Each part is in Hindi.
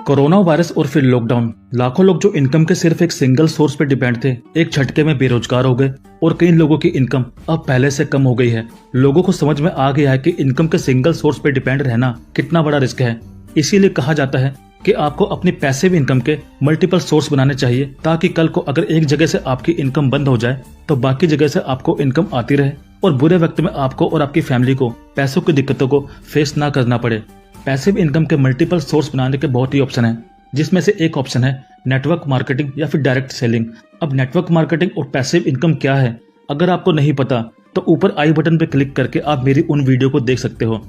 कोरोना वायरस और फिर लॉकडाउन, लाखों लोग जो इनकम के सिर्फ एक सिंगल सोर्स पे डिपेंड थे, एक झटके में बेरोजगार हो गए और कई लोगों की इनकम अब पहले से कम हो गई है। लोगों को समझ में आ गया है कि इनकम के सिंगल सोर्स पे डिपेंड रहना कितना बड़ा रिस्क है। इसीलिए कहा जाता है कि आपको अपनी पैसिव इनकम के मल्टीपल सोर्स बनाने चाहिए, ताकि कल को अगर एक जगह से आपकी इनकम बंद हो जाए तो बाकी जगह से आपको इनकम आती रहे और बुरे वक्त में आपको और आपकी फैमिली को पैसों की दिक्कतों को फेस ना करना पड़े। पैसिव इनकम के मल्टीपल सोर्स बनाने के बहुत ही ऑप्शन हैं, जिसमें से एक ऑप्शन है नेटवर्क मार्केटिंग या फिर डायरेक्ट सेलिंग। अब नेटवर्क मार्केटिंग और पैसिव इनकम क्या है, अगर आपको नहीं पता तो ऊपर आई बटन पर क्लिक करके आप मेरी उन वीडियो को देख सकते हो।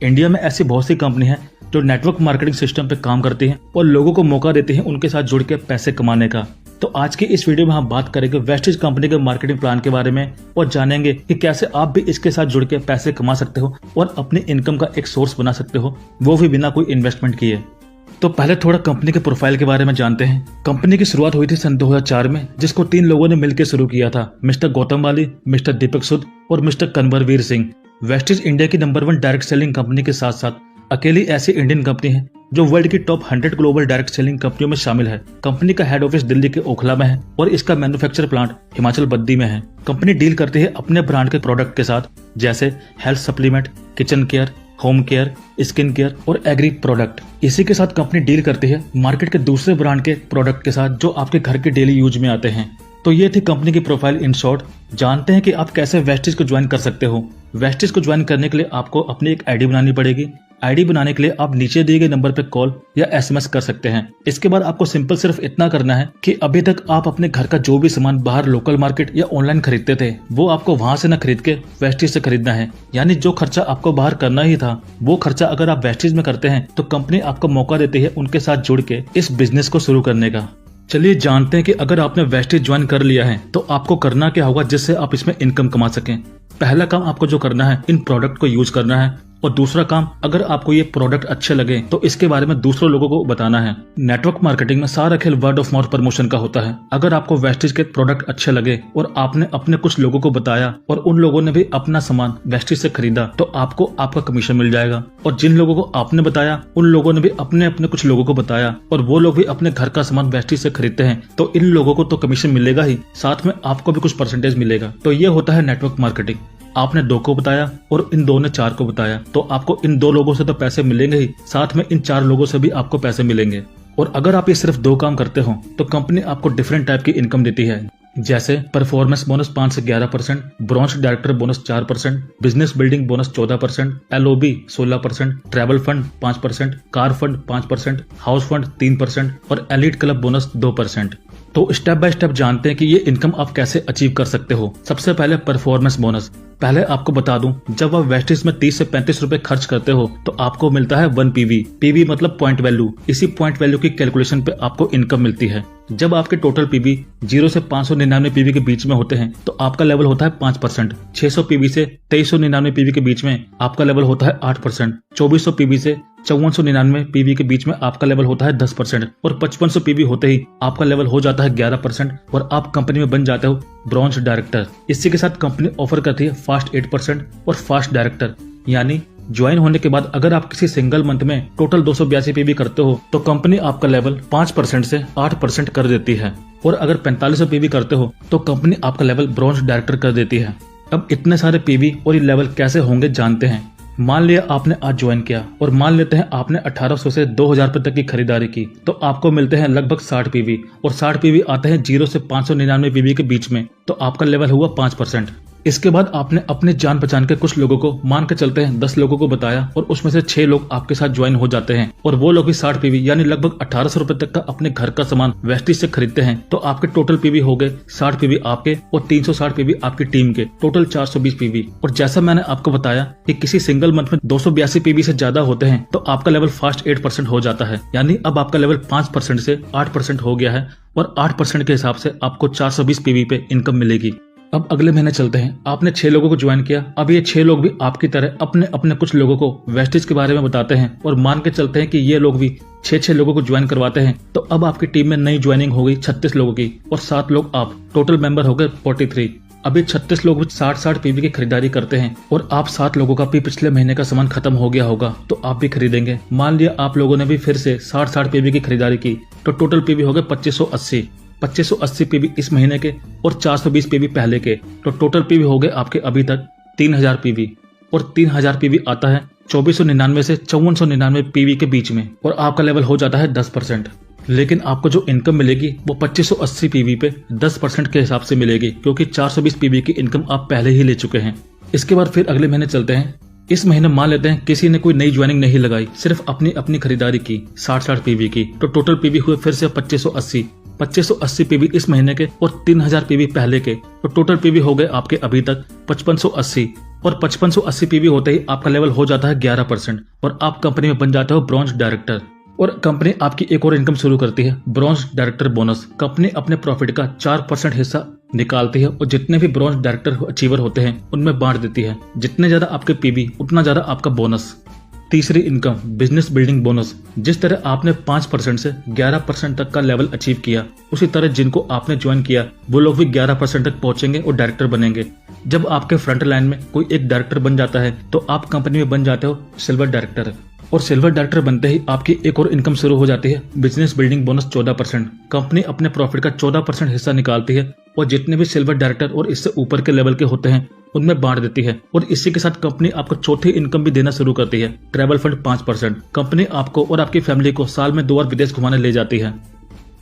इंडिया में ऐसी बहुत सी कंपनी है जो नेटवर्क मार्केटिंग सिस्टम पे काम करती हैं और लोगों को मौका देती हैं उनके साथ जुड़ के पैसे कमाने का। तो आज की इस वीडियो में हम बात करेंगे वेस्टेज कंपनी के मार्केटिंग प्लान के बारे में और जानेंगे कि कैसे आप भी इसके साथ जुड़ के पैसे कमा सकते हो और अपनी इनकम का एक सोर्स बना सकते हो, वो भी बिना कोई इन्वेस्टमेंट किए। तो पहले थोड़ा कंपनी के प्रोफाइल के बारे में जानते हैं। कंपनी की शुरुआत हुई थी सन 2004 में, जिसको 3 लोगों ने मिलकर शुरू किया था, मिस्टर गौतम वाली, मिस्टर दीपक सूद और मिस्टर कन्वरवीर सिंह। वेस्टेज इंडिया की नंबर 1 डायरेक्ट सेलिंग कंपनी के साथ साथ अकेली ऐसी इंडियन कंपनी है जो वर्ल्ड की टॉप 100 ग्लोबल डायरेक्ट सेलिंग कंपनियों में शामिल है। कंपनी का हेड ऑफिस दिल्ली के ओखला में है और इसका मैन्युफैक्चर प्लांट हिमाचल बद्दी में है। कंपनी डील करती है अपने ब्रांड के प्रोडक्ट के साथ, जैसे health supplement, kitchen care, home care, skin care और एग्री प्रोडक्ट। इसी के साथ कंपनी डील करती है मार्केट के दूसरे ब्रांड के प्रोडक्ट के साथ जो आपके घर के डेली यूज में आते हैं। तो ये थी कंपनी की प्रोफाइल इन शॉर्ट। जानते हैं कि आप कैसे वेस्टेज को ज्वाइन कर सकते हो। वेस्टेज को ज्वाइन करने के लिए आपको अपनी एक आईडी बनानी पड़ेगी। आईडी बनाने के लिए आप नीचे दिए गए नंबर पर कॉल या एसएमएस कर सकते हैं। इसके बाद आपको सिंपल सिर्फ इतना करना है कि अभी तक आप अपने घर का जो भी सामान बाहर लोकल मार्केट या ऑनलाइन खरीदते थे, वो आपको वहां से न खरीद के वेस्टेज से खरीदना है। यानी जो खर्चा आपको बाहर करना ही था, वो खर्चा अगर आप वेस्टेज में करते हैं तो कंपनी आपको मौका देती है उनके साथ जुड़ के इस बिजनेस को शुरू करने का। चलिए जानते हैं कि अगर आपने वेस्टेज ज्वाइन कर लिया है तो आपको करना क्या होगा जिससे आप इसमें इनकम कमा सकें। पहला काम आपको जो करना है, इन प्रोडक्ट को यूज करना है। और दूसरा काम, अगर आपको ये प्रोडक्ट अच्छे लगे तो इसके बारे में दूसरों लोगों को बताना है। नेटवर्क मार्केटिंग में सारा खेल वर्ड ऑफ माउथ प्रमोशन का होता है। अगर आपको वेस्टेज के प्रोडक्ट अच्छे लगे और आपने अपने कुछ लोगों को बताया और उन लोगों ने भी अपना सामान वेस्टेज से खरीदा, तो आपको आपका कमीशन मिल जाएगा। और जिन लोगों को आपने बताया उन लोगों ने भी अपने अपने कुछ लोगों को बताया और वो लोग भी अपने घर का सामान वेस्टेज से खरीदते हैं, तो इन लोगों को तो कमीशन मिलेगा ही, साथ में आपको भी कुछ परसेंटेज मिलेगा। तो ये होता है नेटवर्क मार्केटिंग। आपने 2 को बताया और इन 2 ने 4 को बताया, तो आपको इन 2 लोगों से तो पैसे मिलेंगे ही, साथ में इन 4 लोगों से भी आपको पैसे मिलेंगे। और अगर आप ये सिर्फ 2 काम करते हो तो कंपनी आपको डिफरेंट टाइप की इनकम देती है, जैसे परफॉर्मेंस बोनस 5 से 11%, bronze director bonus 4%, business building bonus 14%, LOB 16%, travel fund 5%, car fund 5%, house fund 3% और एलीट क्लब बोनस 2%। तो स्टेप बाय स्टेप जानते हैं कि ये इनकम आप कैसे अचीव कर सकते हो। सबसे पहले परफॉर्मेंस बोनस। पहले आपको बता दूं, जब आप वेस्टेज में 30 से 35 रुपए खर्च करते हो तो आपको मिलता है 1 PV। PV मतलब पॉइंट वैल्यू। इसी पॉइंट वैल्यू की कैलकुलेशन पे आपको इनकम मिलती है। जब आपके टोटल PV 0 से 599 PV के बीच में होते हैं तो आपका लेवल होता है 5%। 600 PV से 2399 PV के बीच में आपका लेवल होता है 8%। 2400 PV से 5499 PV के बीच में आपका लेवल होता है 10% और 5500 PV होते ही आपका लेवल हो जाता है 11% और आप कंपनी में बन जाते हो ब्रॉन्ज डायरेक्टर। इसी के साथ कंपनी ऑफर करती है फास्ट 8% और फास्ट डायरेक्टर। यानी ज्वाइन होने के बाद अगर आप किसी सिंगल मंथ में टोटल 282 PV करते हो तो कंपनी आपका लेवल 5% से 8% कर देती है। और अगर 4500 PV करते हो तो कंपनी आपका लेवल ब्रॉन्ज डायरेक्टर कर देती है। अब इतने सारे PV और ये लेवल कैसे होंगे जानते हैं। मान लिया आपने आज ज्वाइन किया और मान लेते हैं आपने 1800 से 2000 रुपए तक की खरीदारी की, तो आपको मिलते हैं लगभग 60 PV और 60 PV आते हैं 0 से 599 PV के बीच में, तो आपका लेवल हुआ 5%। इसके बाद आपने अपने जान पहचान के कुछ लोगों को, मान के चलते हैं 10 लोगों को बताया और उसमें से 6 लोग आपके साथ ज्वाइन हो जाते हैं और वो लोग भी 60 PV यानी लगभग 1800 रुपए तक का अपने घर का सामान वेस्टेज से खरीदते हैं, तो आपके टोटल PV हो गए 60 PV आपके और 360 PV आपकी टीम के, टोटल 420 PV। और जैसा मैंने आपको बताया कि किसी सिंगल मंथ में 282 PV से ज्यादा होते हैं तो आपका लेवल फास्ट 8% हो जाता है। यानी अब आपका लेवल 5% से 8% हो गया है और 8% के हिसाब से आपको 420 PV पे इनकम मिलेगी। अब अगले महीने चलते हैं। आपने 6 लोगों को ज्वाइन किया। अब ये 6 लोग भी आपकी तरह अपने अपने कुछ लोगों को वेस्टेज के बारे में बताते हैं और मान के चलते हैं कि ये लोग भी 6 लोगों को ज्वाइन करवाते हैं, तो अब आपकी टीम में नई ज्वाइनिंग हो गई 36 लोगों की और 7 लोग आप, टोटल मेंबर हो गए 43। अभी 36 लोग 60 पीवी की खरीदारी करते हैं और आप 7 लोगों का भी पिछले महीने का सामान खत्म हो गया होगा तो आप भी खरीदेंगे। मान लिया आप लोगों ने भी फिर से 60 पीवी की खरीदारी की तो टोटल पीवी हो गए 2580 पीवी इस महीने के और 420 पीवी पहले के, तो टोटल पीवी हो गए आपके अभी तक 3000 पीवी। और 3000 पीवी आता है 2499 से 5499 पीवी के बीच में और आपका लेवल हो जाता है 10%। लेकिन आपको जो इनकम मिलेगी वो 2580 पीवी पे 10% के हिसाब से मिलेगी, क्योंकि 420 पीवी की इनकम आप पहले ही ले चुके हैं। इसके बाद फिर अगले महीने चलते हैं। इस महीने मान लेते हैं किसी ने कोई नई ज्वाइनिंग नहीं लगाई, सिर्फ अपनी खरीदारी की 60 पीवी की, तो टोटल पीवी हुए फिर से 2580 पीवी इस महीने के और 3000 पीवी पहले के, तो टोटल पीवी हो गए आपके अभी तक 5580। और 5580 पीवी होते ही आपका लेवल हो जाता है 11% और आप कंपनी में बन जाते हो ब्रॉन्ज डायरेक्टर। और कंपनी आपकी एक और इनकम शुरू करती है, ब्रॉन्ज डायरेक्टर बोनस। कंपनी अपने प्रॉफिट का 4% हिस्सा निकालती है और जितने भी ब्रॉन्ज डायरेक्टर अचीवर होते हैं उनमें बांट देती है। जितने ज्यादा आपके पीवी उतना ज्यादा आपका बोनस। तीसरी इनकम बिजनेस बिल्डिंग बोनस। जिस तरह आपने 5% से 11% तक का लेवल अचीव किया, उसी तरह जिनको आपने ज्वाइन किया वो लोग भी 11% तक पहुंचेंगे और डायरेक्टर बनेंगे। जब आपके फ्रंट लाइन में कोई एक डायरेक्टर बन जाता है तो आप कंपनी में बन जाते हो सिल्वर डायरेक्टर। और सिल्वर डायरेक्टर बनते ही आपकी एक और इनकम शुरू हो जाती है, बिजनेस बिल्डिंग बोनस 14%। कंपनी अपने प्रॉफिट का 14% हिस्सा निकालती है और जितने भी सिल्वर डायरेक्टर और इससे ऊपर के लेवल के होते हैं उनमें बांट देती है। और इसी के साथ कंपनी आपको चौथी इनकम भी देना शुरू करती है, ट्रैवल फंड 5%। कंपनी आपको और आपकी फैमिली को साल में 2 बार विदेश घुमाने ले जाती है।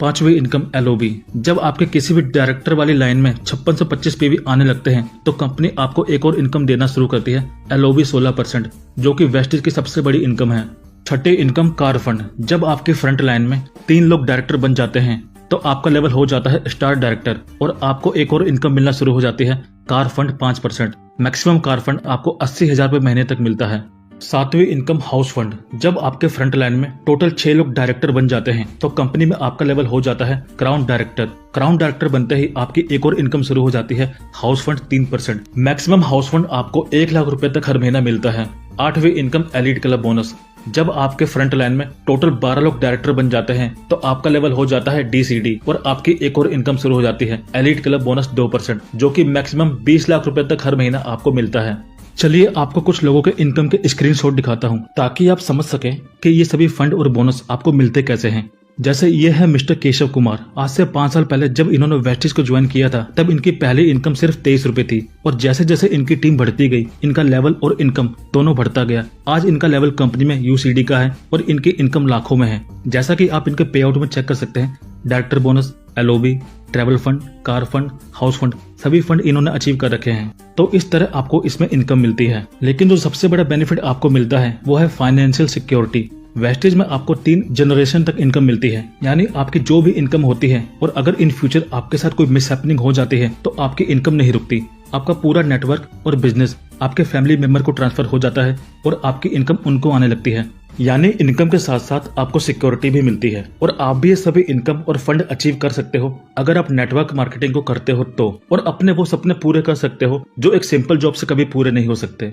पांचवी इनकम एलओबी। जब आपके किसी भी डायरेक्टर वाली लाइन में 56 से 25 पीवी आने लगते हैं तो कंपनी आपको एक और इनकम देना शुरू करती है, एलओबी 16%, जो कि वेस्टेज की सबसे बड़ी इनकम है। छठी इनकम कार फंड। जब आपके फ्रंट लाइन में 3 लोग डायरेक्टर बन जाते हैं तो आपका लेवल हो जाता है स्टार डायरेक्टर और आपको एक और इनकम मिलना शुरू हो जाती है, car fund 5%। Maximum car fund आपको 80,000 रुपए महीने तक मिलता है। सातवीं इनकम हाउस फंड। जब आपके फ्रंट लाइन में टोटल 6 लोग डायरेक्टर बन जाते हैं तो कंपनी में आपका लेवल हो जाता है क्राउन डायरेक्टर। क्राउन डायरेक्टर बनते ही आपकी एक और इनकम शुरू हो जाती है, house fund 3%। Maximum house fund आपको 1 लाख रुपए तक हर महीना मिलता है। आठवीं इनकम एलीट क्लब बोनस। जब आपके फ्रंट लाइन में टोटल 12 लोग डायरेक्टर बन जाते हैं तो आपका लेवल हो जाता है डीसीडी और आपकी एक और इनकम शुरू हो जाती है, एलीट क्लब बोनस 2%, जो कि मैक्सिमम 20 लाख रुपए तक हर महीना आपको मिलता है। चलिए आपको कुछ लोगों के इनकम के स्क्रीनशॉट दिखाता हूं ताकि आप समझ सकें कि ये सभी फंड और बोनस आपको मिलते कैसे हैं। जैसे ये है मिस्टर केशव कुमार। आज से 5 साल पहले जब इन्होंने वेस्टेज को ज्वाइन किया था तब इनकी पहली इनकम सिर्फ 23 रुपए थी और जैसे जैसे इनकी टीम बढ़ती गई इनका लेवल और इनकम दोनों बढ़ता गया। आज इनका लेवल कंपनी में यूसीडी का है और इनकी इनकम लाखों में है। जैसा कि आप इनके पे आउट में चेक कर सकते हैं, director bonus, LOB, travel fund, car fund, house fund, सभी फंड इन्होंने अचीव कर रखे हैं। तो इस तरह आपको इसमें इनकम मिलती है। लेकिन जो सबसे बड़ा बेनिफिट आपको मिलता है वो है फाइनेंशियल सिक्योरिटी। वेस्टेज में आपको 3 जनरेशन तक इनकम मिलती है, यानी आपकी जो भी इनकम होती है और अगर इन फ्यूचर आपके साथ कोई मिसहैपनिंग हो जाती है तो आपकी इनकम नहीं रुकती। आपका पूरा नेटवर्क और बिजनेस आपके फैमिली मेंबर को ट्रांसफर हो जाता है और आपकी इनकम उनको आने लगती है। यानी इनकम के साथ साथ आपको सिक्योरिटी भी मिलती है और आप भी ये सभी इनकम और फंड अचीव कर सकते हो अगर आप नेटवर्क मार्केटिंग को करते हो तो, और अपने वो सपने पूरे कर सकते हो जो एक सिंपल जॉब से कभी पूरे नहीं हो सकते।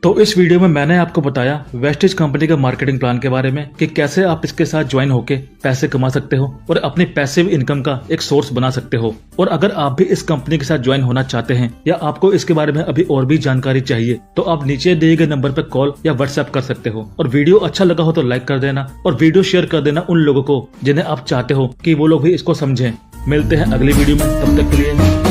तो इस वीडियो में मैंने आपको बताया वेस्टेज कंपनी का मार्केटिंग प्लान के बारे में कि कैसे आप इसके साथ ज्वाइन होके पैसे कमा सकते हो और अपनी पैसिव इनकम का एक सोर्स बना सकते हो। और अगर आप भी इस कंपनी के साथ ज्वाइन होना चाहते हैं या आपको इसके बारे में अभी और भी जानकारी चाहिए तो आप नीचे दिए गए नंबर पर कॉल या व्हाट्सएप कर सकते हो। और वीडियो अच्छा लगा हो तो लाइक कर देना और वीडियो शेयर कर देना उन लोगों को जिन्हें आप चाहते हो कि वो लोग भी इसको समझें। मिलते हैं अगली वीडियो में, तब तक के लिए